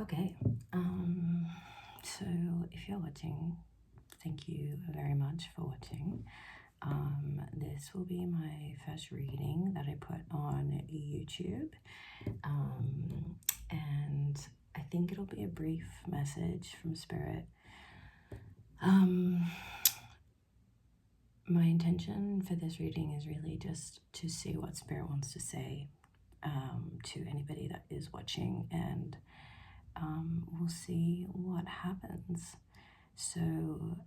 Okay, so if you're watching, thank you very much for watching. This will be my first reading that I put on YouTube, and I think it'll be a brief message from Spirit. My intention for this reading is really just to see what Spirit wants to say to anybody that is watching, and we'll see what happens. So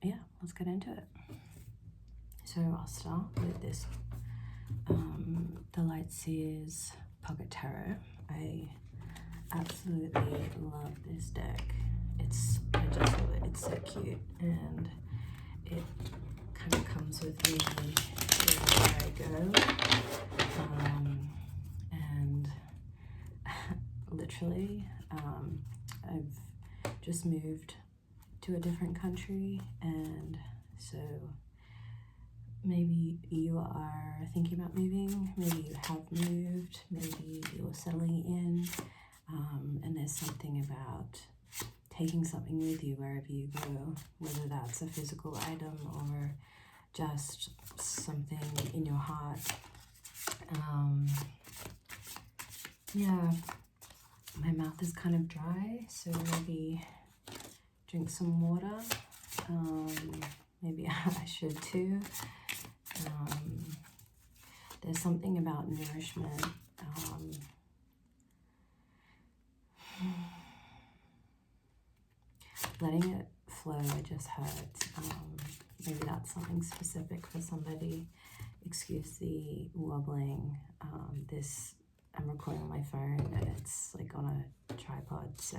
yeah, let's get into it. So I'll start with this the Lightseers Pocket Tarot. I absolutely love this deck. I just love it. It's so cute, and it kind of comes with me wherever I go. And literally, I've just moved to a different country, and so maybe you are thinking about moving, maybe you have moved, maybe you're settling in, and there's something about taking something with you wherever you go, whether that's a physical item or just something in your heart. Yeah, my mouth is kind of dry, so maybe drink some water. Maybe I should too. There's something about nourishment. Letting it flow, I just heard. Maybe that's something specific for somebody. Excuse the wobbling. I'm recording on my phone, and it's like on a tripod, so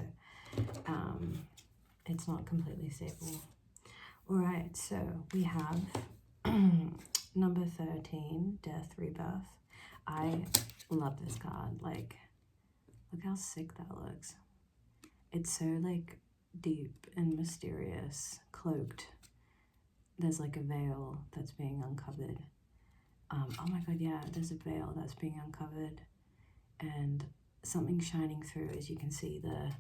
it's not completely stable. Alright, so we have number 13, Death Rebirth. I love this card. Like, look how sick that looks. It's so like deep and mysterious, cloaked. There's like a veil that's being uncovered. Oh my god, yeah, there's a veil that's being uncovered, and something shining through, as you can see the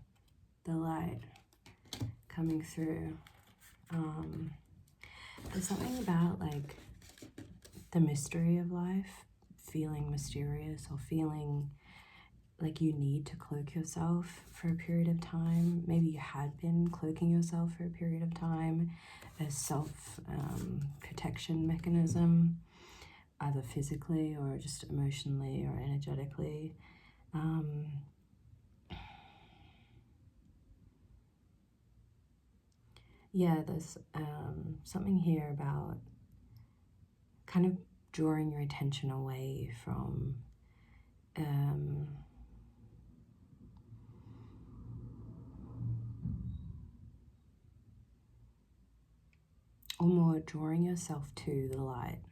light coming through. There's something about like the mystery of life, feeling mysterious, or feeling like you need to cloak yourself for a period of time. Maybe you had been cloaking yourself for a period of time as self-protection mechanism, either physically or just emotionally or energetically. Yeah, there's something here about kind of drawing your attention away from or more drawing yourself to the light,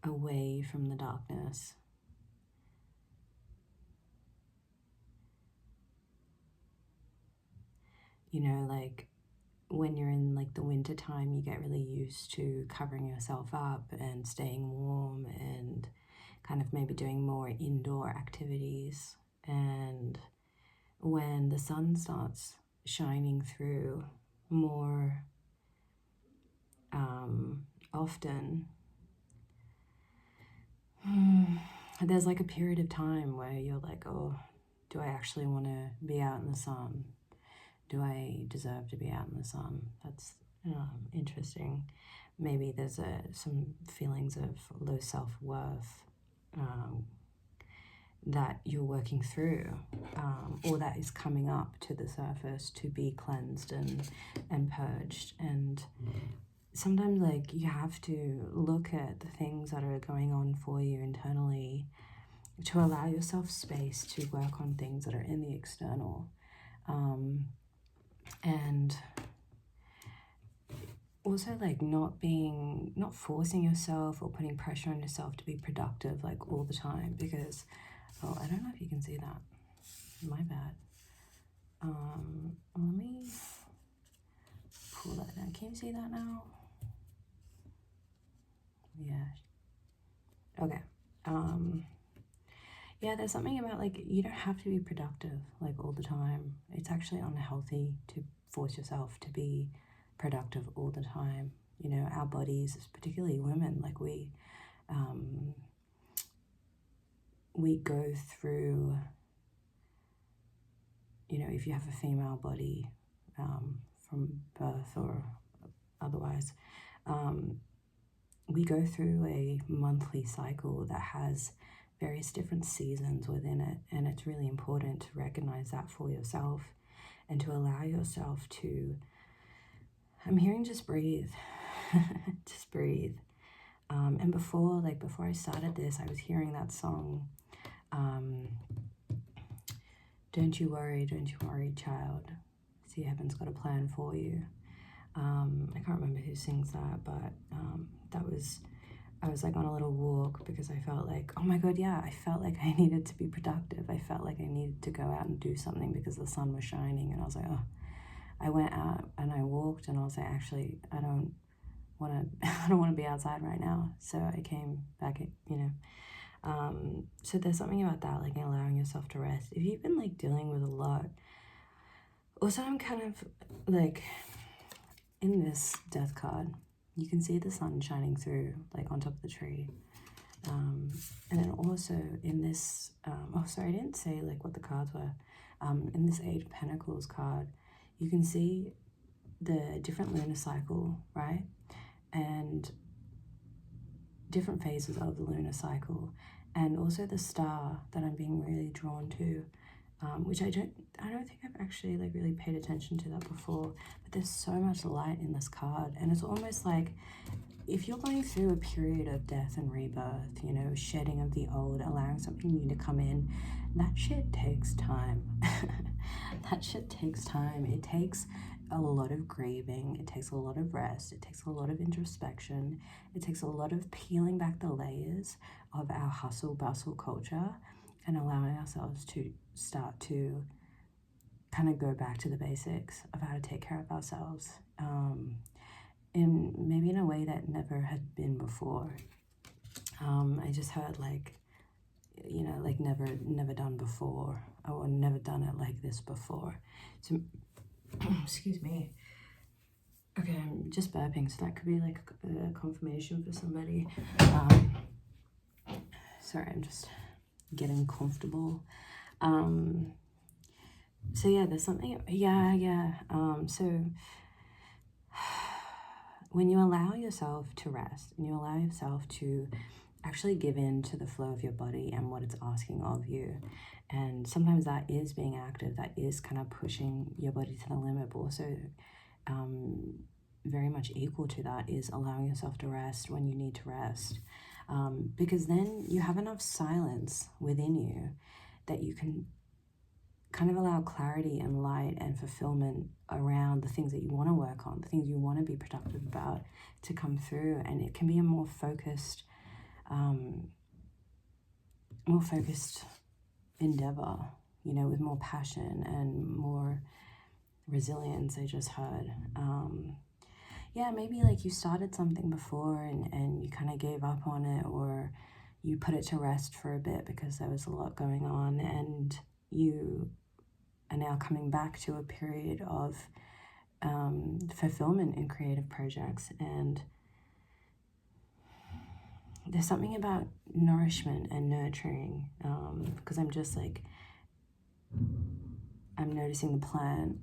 away from the darkness. You know, like when you're in like the winter time, you get really used to covering yourself up and staying warm and kind of maybe doing more indoor activities. And when the sun starts shining through more often, there's like a period of time where you're like, oh, do I actually want to be out in the sun? Do I deserve to be out in the sun? That's interesting. Maybe there's some feelings of low self-worth that you're working through, or that is coming up to the surface to be cleansed and purged. And sometimes like you have to look at the things that are going on for you internally to allow yourself space to work on things that are in the external. And also like not forcing yourself or putting pressure on yourself to be productive like all the time, because I don't know if you can see that, my bad. Let me pull that down. Can you see that now? Yeah. Okay. yeah, there's something about like you don't have to be productive like all the time. It's actually unhealthy to force yourself to be productive all the time. You know, our bodies, particularly women, like we go through, you know, if you have a female body from birth or otherwise, we go through a monthly cycle that has various different seasons within it, and it's really important to recognize that for yourself and to allow yourself to, I'm hearing just breathe, just breathe. And before I started this, I was hearing that song, don't you worry, child, see heaven's got a plan for you. I can't remember who sings that, but I was like on a little walk because I felt like, oh my God, yeah, I felt like I needed to be productive. I felt like I needed to go out and do something because the sun was shining, and I was like, oh, I went out and I walked, and I was like, actually, I don't want to be outside right now. So I came back, you know. So there's something about that, like allowing yourself to rest. If you've been like dealing with a lot, also I'm kind of like in this death card, you can see the sun shining through like on top of the tree. And then also in this, oh sorry, I didn't say like what the cards were. In this Eight of Pentacles card, you can see the different lunar cycle, right? And different phases of the lunar cycle, and also the star that I'm being really drawn to, which I don't think I've actually like really paid attention to that before, but there's so much light in this card, and it's almost like if you're going through a period of death and rebirth, you know, shedding of the old, allowing something new to come in, that shit takes time. That shit takes time. It takes a lot of grieving, it takes a lot of rest, it takes a lot of introspection, it takes a lot of peeling back the layers of our hustle bustle culture and allowing ourselves to start to kind of go back to the basics of how to take care of ourselves, in maybe in a way that never had been before. I just heard like, you know, like never done before, or never done it like this before. So excuse me. Okay, I'm just burping, so that could be like a confirmation for somebody. Sorry, I'm just getting comfortable. So yeah, there's something, so when you allow yourself to rest and you allow yourself to actually give in to the flow of your body and what it's asking of you, and sometimes that is being active, that is kind of pushing your body to the limit, but also very much equal to that is allowing yourself to rest when you need to rest, because then you have enough silence within you that you can kind of allow clarity and light and fulfillment around the things that you want to work on, the things you want to be productive about, to come through. And it can be a more focused endeavor, you know, with more passion and more resilience. I just heard, yeah, maybe like you started something before and you kind of gave up on it, or you put it to rest for a bit because there was a lot going on, and you are now coming back to a period of fulfillment in creative projects. And there's something about nourishment and nurturing, because I'm just like, I'm noticing the plant,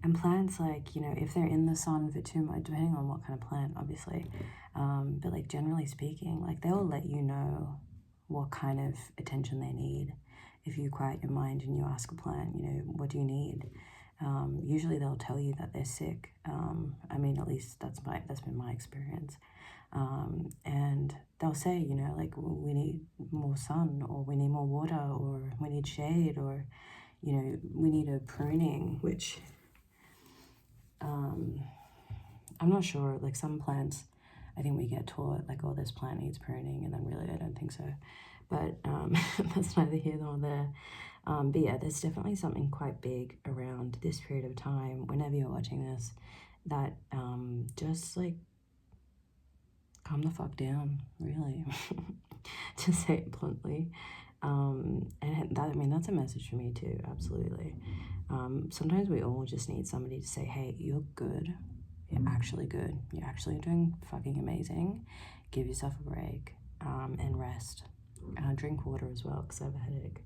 and plants, like, you know, if they're in the sun for too much, depending on what kind of plant, obviously, but like generally speaking, like they'll let you know what kind of attention they need. If you quiet your mind and you ask a plant, you know, what do you need? Usually they'll tell you that they're sick. I mean, at least that's been my experience. And they'll say, you know, like, we need more sun, or we need more water, or we need shade, or, you know, we need a pruning, which I'm not sure. Like some plants, I think we get taught like, oh, this plant needs pruning, and then really I don't think so. But that's neither here nor there. But yeah, there's definitely something quite big around this period of time, whenever you're watching this, that just like calm the fuck down, really. to say it bluntly. And that, I mean, that's a message for me too, absolutely. Sometimes we all just need somebody to say, hey, you're good. You're actually good. You're actually doing fucking amazing. Give yourself a break, and rest. Drink water as well, because I have a headache.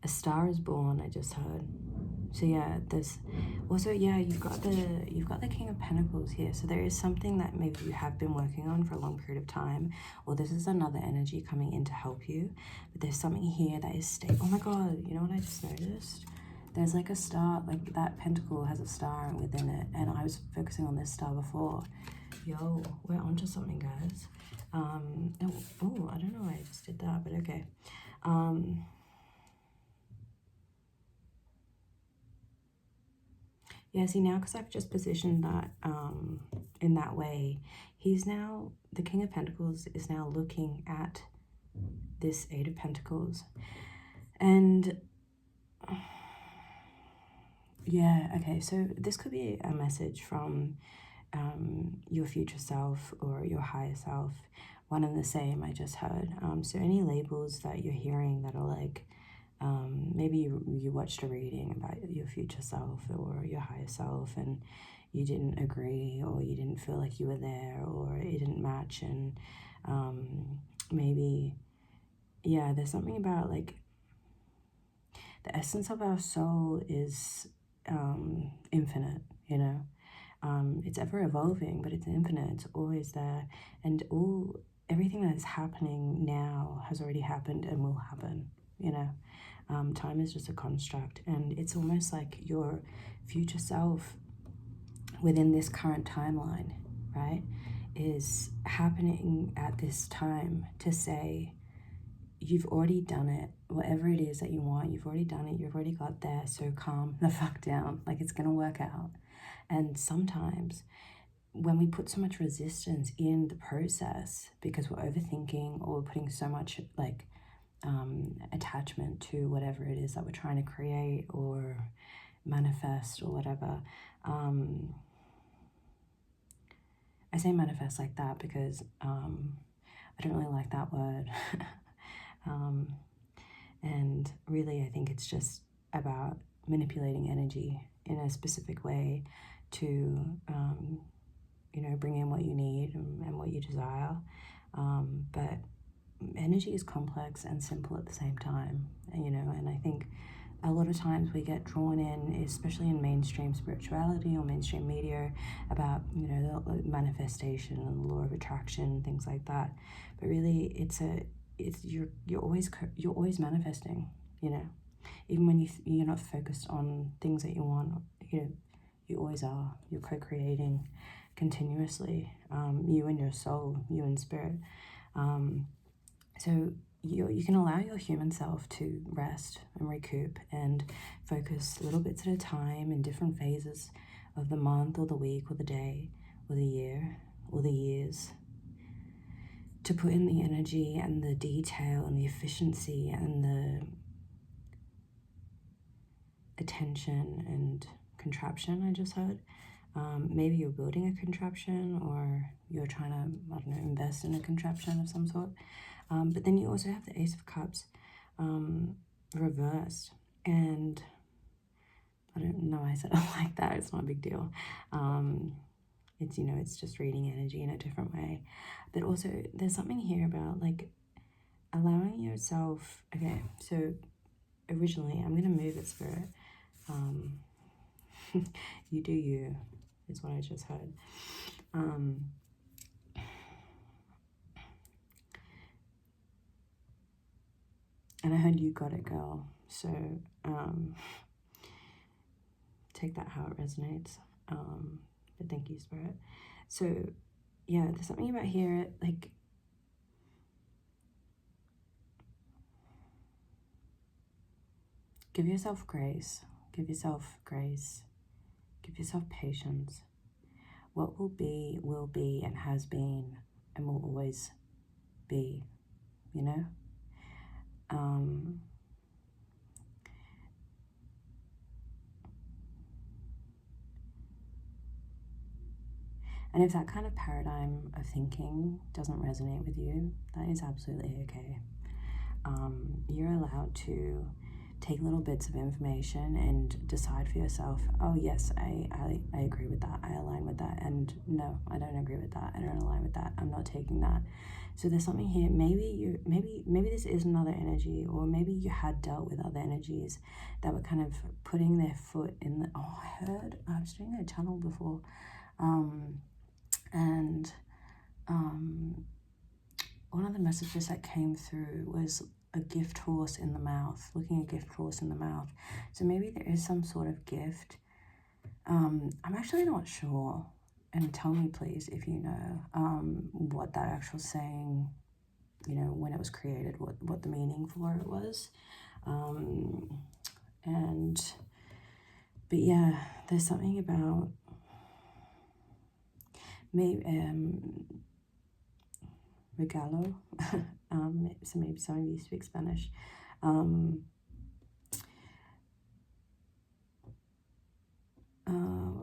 A star is born, I just heard. So yeah, there's also, yeah, you've got the King of Pentacles here. So there is something that maybe you have been working on for a long period of time, or this is another energy coming in to help you. But there's something here that is oh my god, you know what I just noticed? There's like a star, like that pentacle has a star within it, and I was focusing on this star before. Yo, we're onto something, guys. Oh, I don't know why I just did that, but okay. Yeah, see, now because I've just positioned that in that way, he's now, the King of Pentacles is now looking at this Eight of Pentacles. And yeah, okay, so this could be a message from your future self or your higher self. One and the same, I just heard. So any labels that you're hearing that are like, maybe you watched a reading about your future self or your higher self and you didn't agree, or you didn't feel like you were there, or it didn't match, and maybe, yeah, there's something about like the essence of our soul is infinite, you know. It's ever evolving, but it's infinite. It's always there, and everything that is happening now has already happened and will happen, you know. Time is just a construct, and it's almost like your future self within this current timeline, right, is happening at this time to say, you've already done it. Whatever it is that you want, you've already done it. You've already got there. So calm the fuck down. Like, it's going to work out. And sometimes when we put so much resistance in the process because we're overthinking, or we're putting so much like attachment to whatever it is that we're trying to create or manifest or whatever. I say manifest like that because I don't really like that word. And really, I think it's just about manipulating energy in a specific way to, you know, bring in what you need and what you desire. But energy is complex and simple at the same time, you know, and I think a lot of times we get drawn in, especially in mainstream spirituality or mainstream media, about, you know, the manifestation and the law of attraction, things like that. But really, you're always manifesting, you know, even when you're not focused on things that you want, you know, you always are. You're co-creating continuously, you and your soul, you and spirit. So you can allow your human self to rest and recoup and focus little bits at a time in different phases of the month or the week or the day or the year or the years, to put in the energy and the detail and the efficiency and the attention and contraption. I just heard. Maybe you're building a contraption, or you're trying to, I don't know, invest in a contraption of some sort. But then you also have the Ace of Cups reversed. And I don't know, I said it like that. It's not a big deal. It's, you know, it's just reading energy in a different way. But also there's something here about like allowing yourself. Okay, so originally, I'm going to move it, Spirit. You do you, is what I just heard. And I heard you got it, girl. So take that how it resonates. But thank you, Spirit. So yeah, there's something about here, like, give yourself grace. Give yourself grace. Give yourself patience. What will be, and has been, and will always be, you know? And if that kind of paradigm of thinking doesn't resonate with you, that is absolutely okay. You're allowed to take little bits of information and decide for yourself, oh yes, I agree with that, I align with that, and no, I don't agree with that, I don't align with that, I'm not taking that. So there's something here, maybe this is another energy, or maybe you had dealt with other energies that were kind of putting their foot in the, I was doing a channel before, and one of the messages that came through was a gift horse in the mouth, looking a gift horse in the mouth. So maybe there is some sort of gift. I'm actually not sure, and tell me please if you know what that actual saying, you know, when it was created, what the meaning for it was. But yeah, there's something about maybe regalo. So maybe some of you speak Spanish. What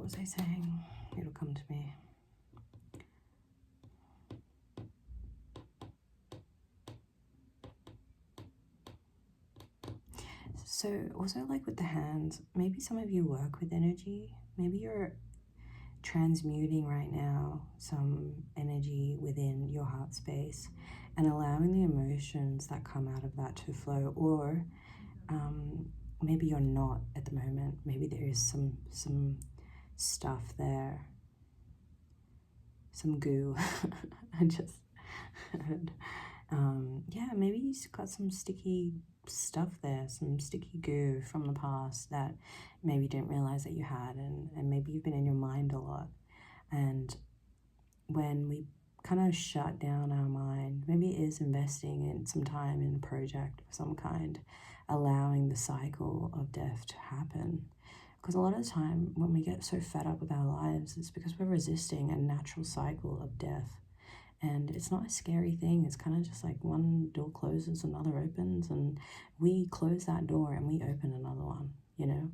was I saying? It'll come to me. So also, like with the hands, maybe some of you work with energy. Maybe you're transmuting right now some energy within your heart space and allowing the emotions that come out of that to flow. Or maybe you're not at the moment. Maybe there is some stuff there, some goo. I just heard. Yeah, maybe you've got some sticky stuff there, some sticky goo from the past that maybe you didn't realize that you had, and maybe you've been in your mind a lot. And when we kind of shut down our mind, maybe it is investing in some time in a project of some kind, allowing the cycle of death to happen. Because a lot of the time when we get so fed up with our lives, it's because we're resisting a natural cycle of death. And it's not a scary thing. It's kind of just like one door closes, another opens, and we close that door and we open another one, you know?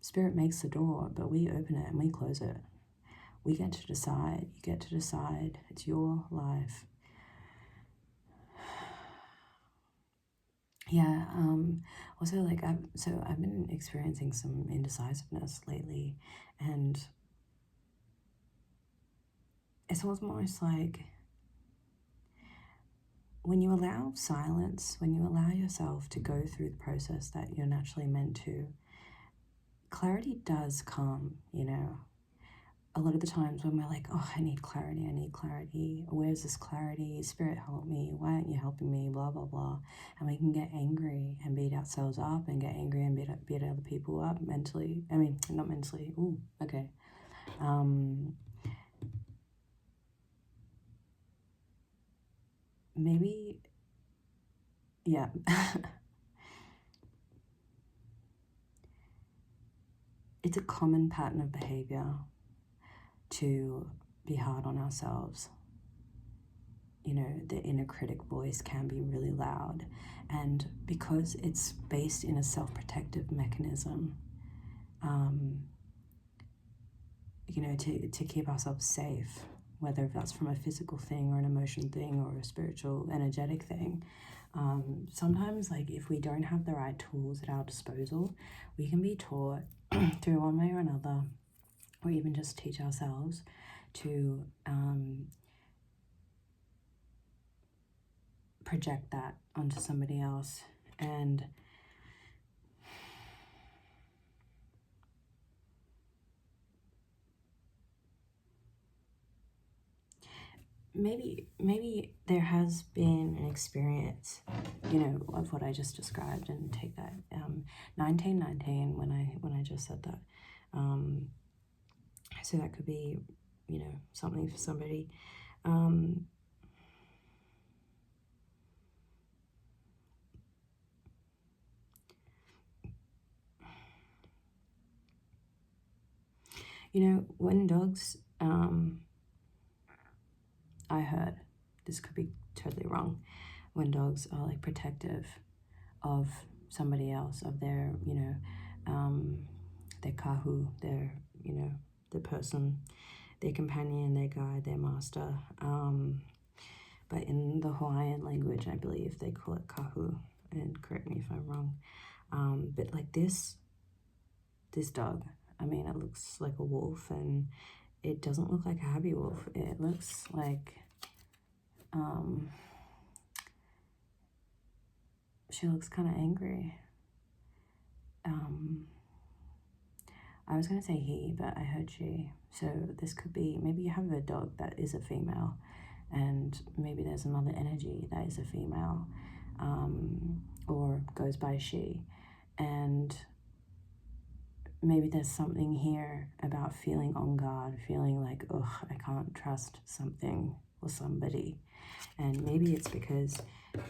Spirit makes the door, but we open it and we close it. We get to decide. You get to decide. It's your life. Yeah, also like I've been experiencing some indecisiveness lately, and it's almost like when you allow silence, when you allow yourself to go through the process that you're naturally meant to, clarity does come, you know. A lot of the times when we're like, oh, I need clarity, where's this clarity? Spirit, help me, why aren't you helping me, blah, blah, blah. And we can get angry and beat ourselves up and get angry and beat other people up mentally. I mean, not mentally, ooh, okay. Maybe, yeah. It's a common pattern of behavior to be hard on ourselves. You know, the inner critic voice can be really loud. And because it's based in a self-protective mechanism, you know, to keep ourselves safe, whether that's from a physical thing or an emotion thing or a spiritual, energetic thing. Sometimes, like, if we don't have the right tools at our disposal, we can be taught through one way or another, or even just teach ourselves to project that onto somebody else. And maybe there has been an experience, you know, of what I just described, and take that 1919 when I just said that. So that could be, you know, something for somebody. You know, when dogs, I heard, this could be totally wrong, when dogs are like protective of somebody else, of their, you know, their kahu, their, you know, the person, their companion, their guide, their master. But in the Hawaiian language, I believe they call it kahu, and correct me if I'm wrong. But like this dog, I mean, it looks like a wolf, and it doesn't look like a happy wolf. It looks like she looks kind of angry. I was going to say he, but I heard she. So this could be, maybe you have a dog that is a female, and maybe there's another energy that is a female, or goes by she. And maybe there's something here about feeling on guard, feeling like, oh, I can't trust something or somebody. And maybe it's because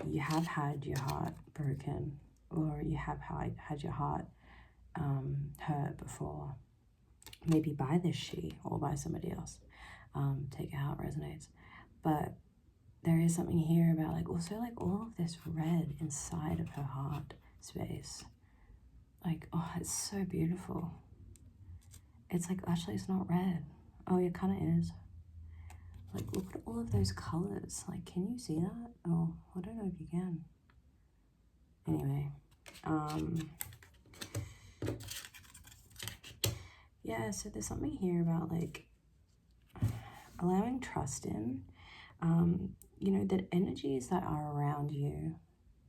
you have had your heart broken, or you have had your heart hurt before, maybe by this she or by somebody else. Take it how it resonates. But there is something here about like also like all of this red inside of her heart space. Like, oh, it's so beautiful. It's like, actually, it's not red. Oh, it kind of is. Like, look at all of those colors. Like, can you see that? Oh, I don't know if you can. Anyway, yeah, so there's something here about like allowing trust in, you know, that energies that are around you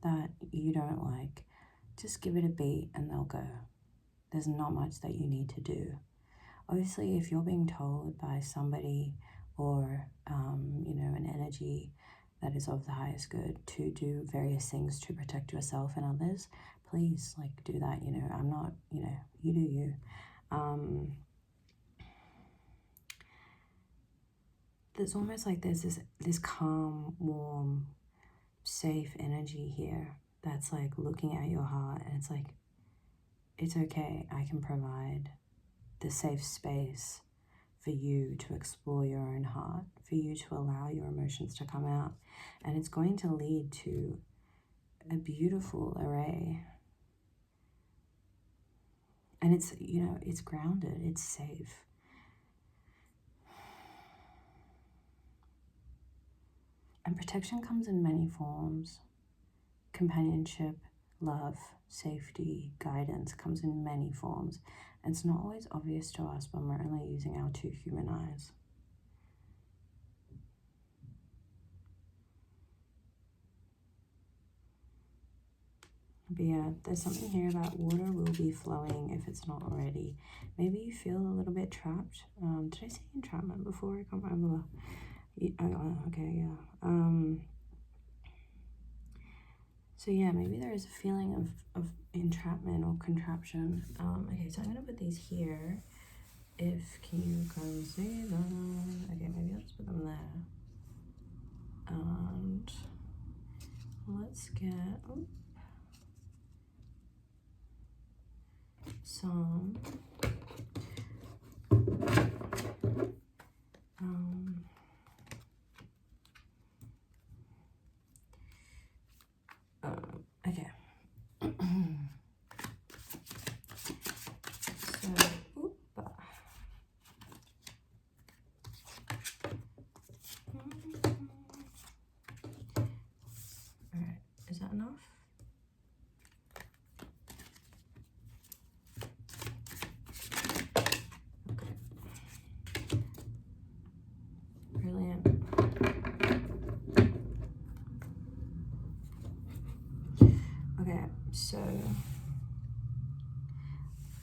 that you don't like, just give it a beat and they'll go. There's not much that you need to do. Obviously, if you're being told by somebody or, you know, an energy that is of the highest good to do various things to protect yourself and others, please, like, do that. You know, I'm not, you know, you do you. There's almost like there's this calm, warm, safe energy here that's like looking at your heart, and it's like, it's okay, I can provide the safe space for you to explore your own heart, for you to allow your emotions to come out. And it's going to lead to a beautiful array. And it's, you know, it's grounded, it's safe. And protection comes in many forms. Companionship, love, safety, guidance comes in many forms. And it's not always obvious to us when we're only using our two human eyes. But yeah, there's something here about water will be flowing if it's not already. Maybe you feel a little bit trapped. Did I say entrapment before? I can't remember. Okay, yeah. So yeah, maybe there is a feeling of entrapment or contraption. Okay, so I'm gonna put these here. Can you come see them? Okay, maybe I'll just put them there. And let's get some okay. Alright, is that enough? Okay. Brilliant. Okay, so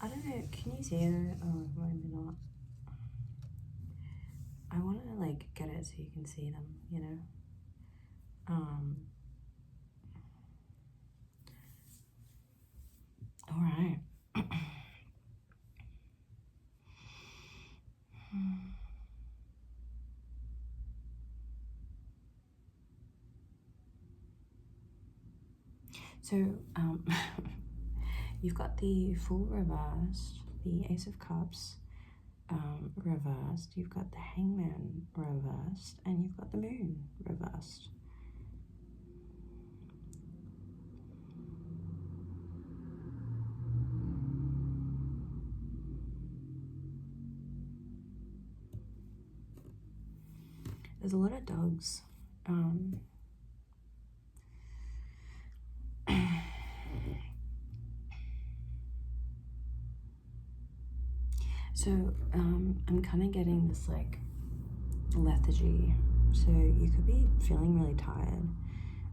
I don't know, can you see it? Oh, maybe not. I want to like get it so you can see them, you know? All right. So, you've got the Fool reversed, the Ace of Cups reversed, you've got the Hangman reversed, and you've got the Moon reversed. There's a lot of dogs. So I'm kind of getting this like lethargy. So you could be feeling really tired.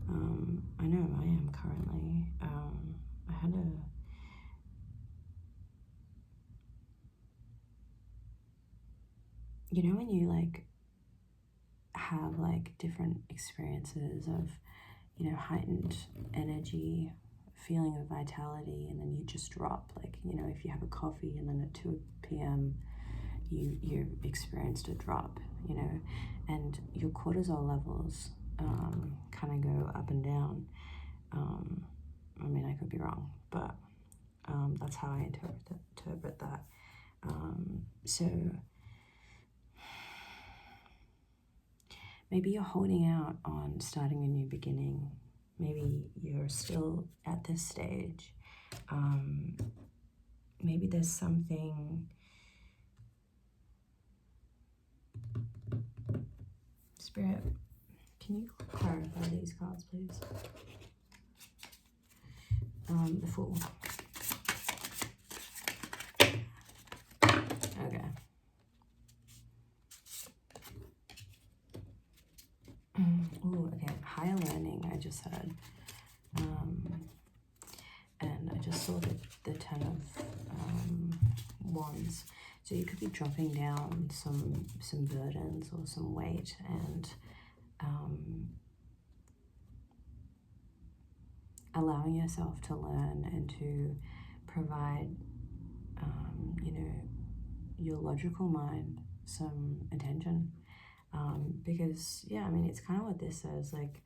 I know I am currently. I had you know when you like have like different experiences of, you know, heightened energy, feeling of vitality, and then you just drop, like, you know, if you have a coffee and then at 2 p.m. you experienced a drop, you know, and your cortisol levels kind of go up and down. I mean, I could be wrong, but that's how I interpret that. So maybe you're holding out on starting a new beginning. Maybe you're still at this stage. Maybe there's something. Spirit, can you clarify these cards, please? The Fool. Okay. Ooh, okay. Higher learning, I just heard. And I just saw the Ten of Wands. So you could be dropping down some burdens or some weight, and allowing yourself to learn and to provide, you know, your logical mind some attention. Because, yeah, I mean, it's kind of what this says, like,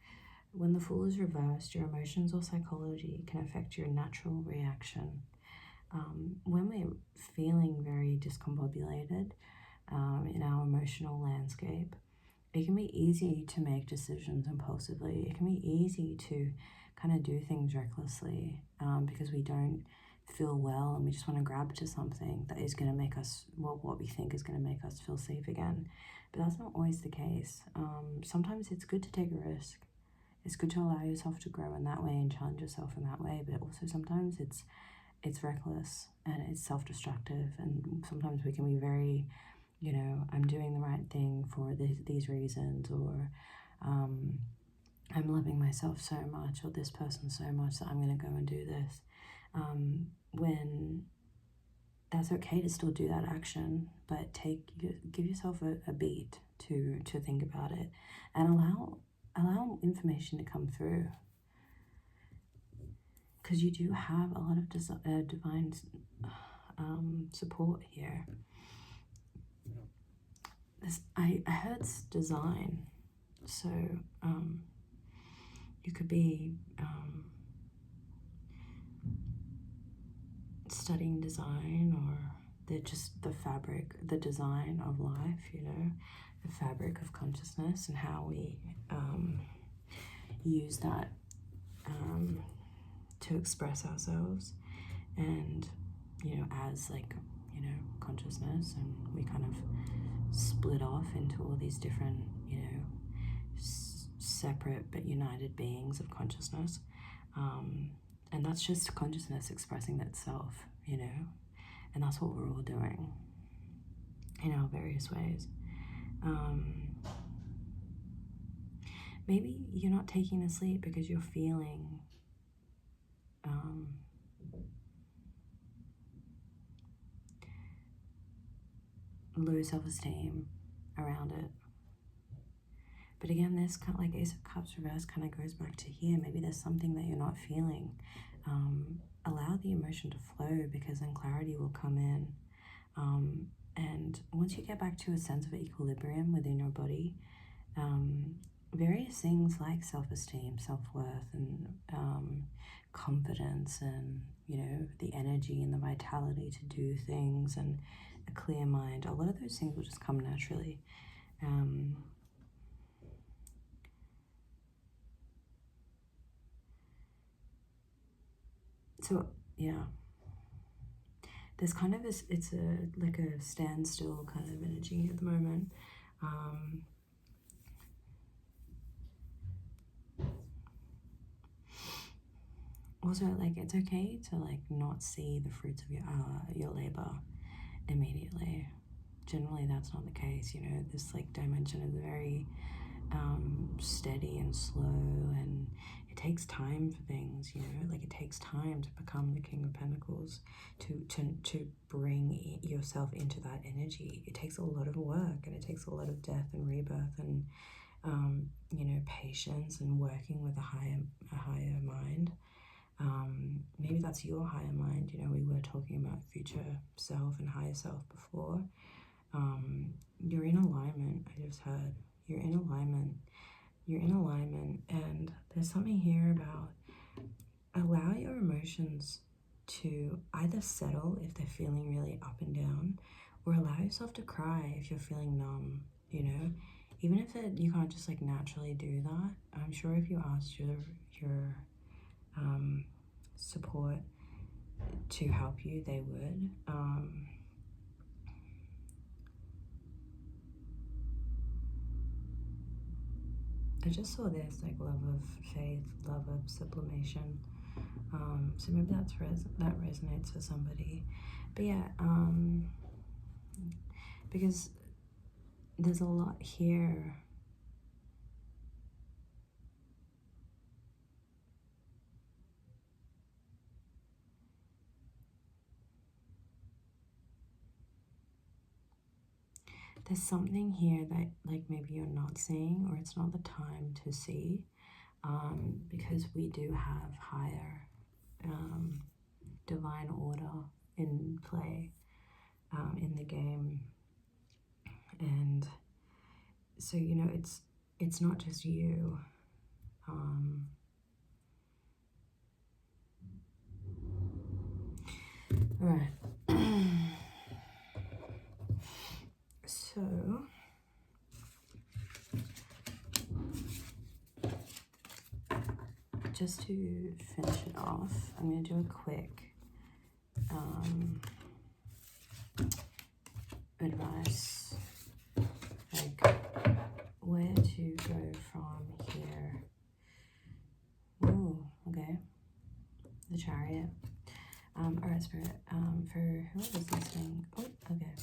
when the Fool is reversed, your emotions or psychology can affect your natural reaction. When we're feeling very discombobulated in our emotional landscape, it can be easy to make decisions impulsively. It can be easy to kind of do things recklessly because we don't feel well and we just want to grab to something that is going to make us, well, what we think is going to make us feel safe again. But that's not always the case. Sometimes it's good to take a risk. It's good to allow yourself to grow in that way and challenge yourself in that way, but also sometimes it's reckless and it's self-destructive, and sometimes we can be very, you know, I'm doing the right thing for these reasons, or I'm loving myself so much, or this person so much that I'm going to go and do this, when that's okay to still do that action, but give yourself a beat to think about it and allow information to come through, because you do have a lot of divine support here. I heard design, so you could be studying design, or the design of life, you know, the fabric of consciousness and how we use that to express ourselves, and, you know, as, like, you know, consciousness, and we kind of split off into all these different, you know, separate but united beings of consciousness, and that's just consciousness expressing itself, you know, and that's what we're all doing in our various ways. Maybe you're not taking the sleep because you're feeling low self-esteem around it. But again, this kind of like Ace of Cups reverse kind of goes back to here. Maybe there's something that you're not feeling. Allow the emotion to flow, because then clarity will come in. And once you get back to a sense of equilibrium within your body, various things like self-esteem, self-worth, and confidence, and, you know, the energy and the vitality to do things, and a clear mind, a lot of those things will just come naturally. So, yeah, there's kind of this, it's like a standstill kind of energy at the moment. also, like, it's okay to, like, not see the fruits of your labor immediately. Generally, that's not the case. You know, this, like, dimension is very steady and slow, and it takes time for things, you know, like, it takes time to become the King of Pentacles, to bring yourself into that energy. It takes a lot of work, and it takes a lot of death and rebirth, and you know, patience, and working with a higher mind. Maybe that's your higher mind. You know, we were talking about future self and higher self before. You're in alignment. I just heard you're in alignment. You're in alignment, and there's something here about allow your emotions to either settle if they're feeling really up and down, or allow yourself to cry if you're feeling numb. You know, even if you can't just, like, naturally do that. I'm sure if you asked your support to help you, they would. I just saw this, like, love of faith, love of sublimation. So maybe that resonates for somebody. But yeah, because there's a lot here. There's something here that, like, maybe you're not seeing, or it's not the time to see, because we do have higher divine order in play in the game. And so, you know, it's not just you. Right. So just to finish it off, I'm going to do a quick advice, like where to go from here. Ooh, okay. The Chariot. Alright, Spirit. For whoever's listening. Oh, okay.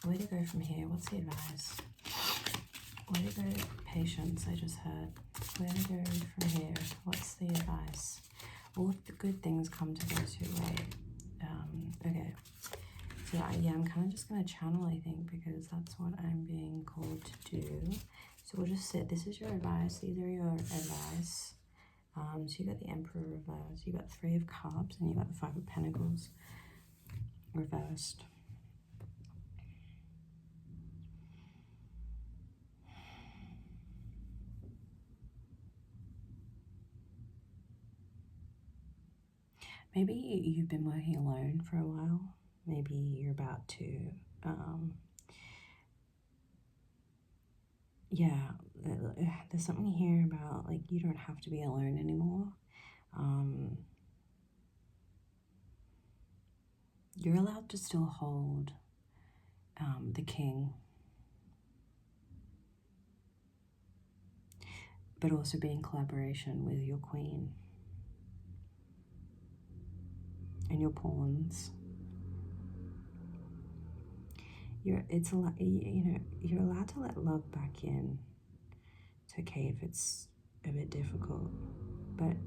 Where to go from here? What's the advice? Where to go? Patience, I just heard. Where to go from here? What's the advice? All the good things come to those who wait. Okay. So yeah, I'm kind of just going to channel, I think, because that's what I'm being called to do. So we'll just sit. This is your advice. These are your advice. So you got the Emperor reversed, you got 3 of Cups, and you got the 5 of Pentacles reversed. Maybe you've been working alone for a while. Maybe you're about to, yeah, there's something here about, like, you don't have to be alone anymore. You're allowed to still hold the King, but also be in collaboration with your Queen and your pawns. You're allowed to let love back in. It's okay if it's a bit difficult, but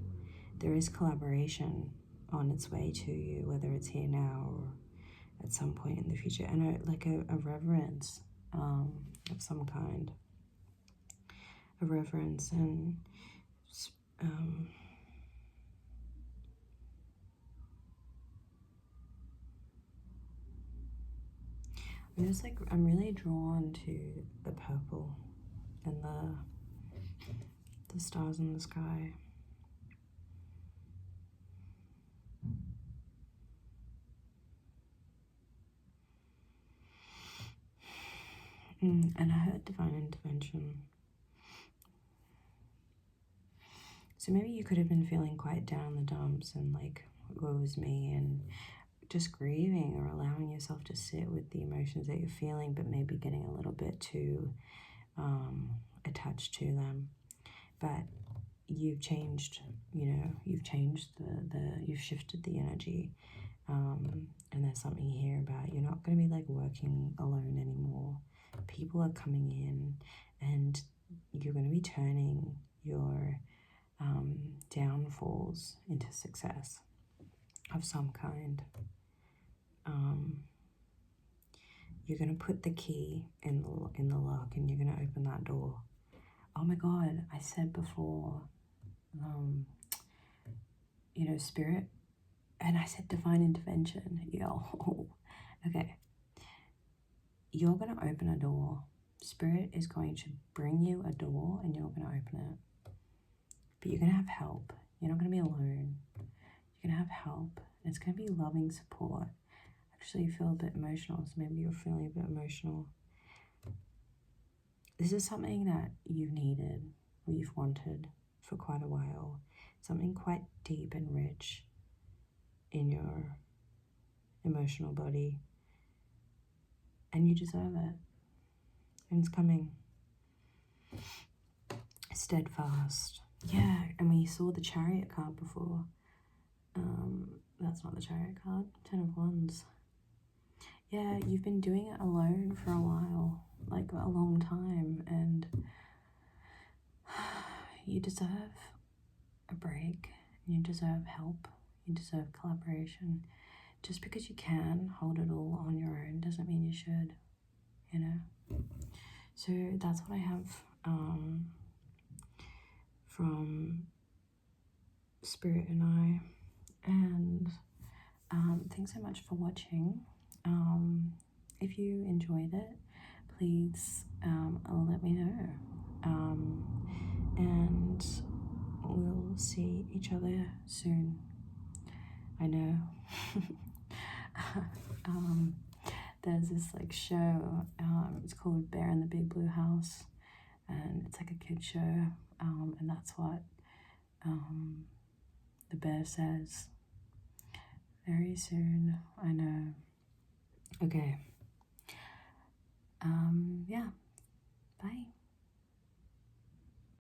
there is collaboration on its way to you, whether it's here now or at some point in the future, and a reverence of some kind, a reverence, and I'm really drawn to the purple and the stars in the sky. And I heard divine intervention. So maybe you could have been feeling quite down the dumps and like, woe is me, and just grieving or allowing yourself to sit with the emotions that you're feeling, but maybe getting a little bit too attached to them. But you've changed, you've changed you've shifted the energy. And there's something here about you're not going to be like working alone anymore. People are coming in and you're going to be turning your downfalls into success of some kind. You're going to put the key in the lock and you're going to open that door. Oh my God, I said before, spirit, and I said divine intervention. Yo, okay. You're going to open a door. Spirit is going to bring you a door and you're going to open it. But you're going to have help. You're not going to be alone. You're going to have help. And it's going to be loving support. Actually, you feel a bit emotional, so maybe you're feeling a bit emotional. This is something that you've needed or you've wanted for quite a while. Something quite deep and rich in your emotional body. And you deserve it. And it's coming. Steadfast. Yeah, and we saw the Chariot card before. That's not the Chariot card. 10 of Wands. Yeah, you've been doing it alone for a while, like a long time, and you deserve a break. You deserve help. You deserve collaboration. Just because you can hold it all on your own doesn't mean you should, So that's what I have from Spirit and I. And thanks so much for watching. If you enjoyed it, please let me know. And we'll see each other soon. I know. There's this like show, it's called Bear in the Big Blue House, and it's like a kid show, and that's what the bear says. Very soon, I know. Okay. Yeah. Bye.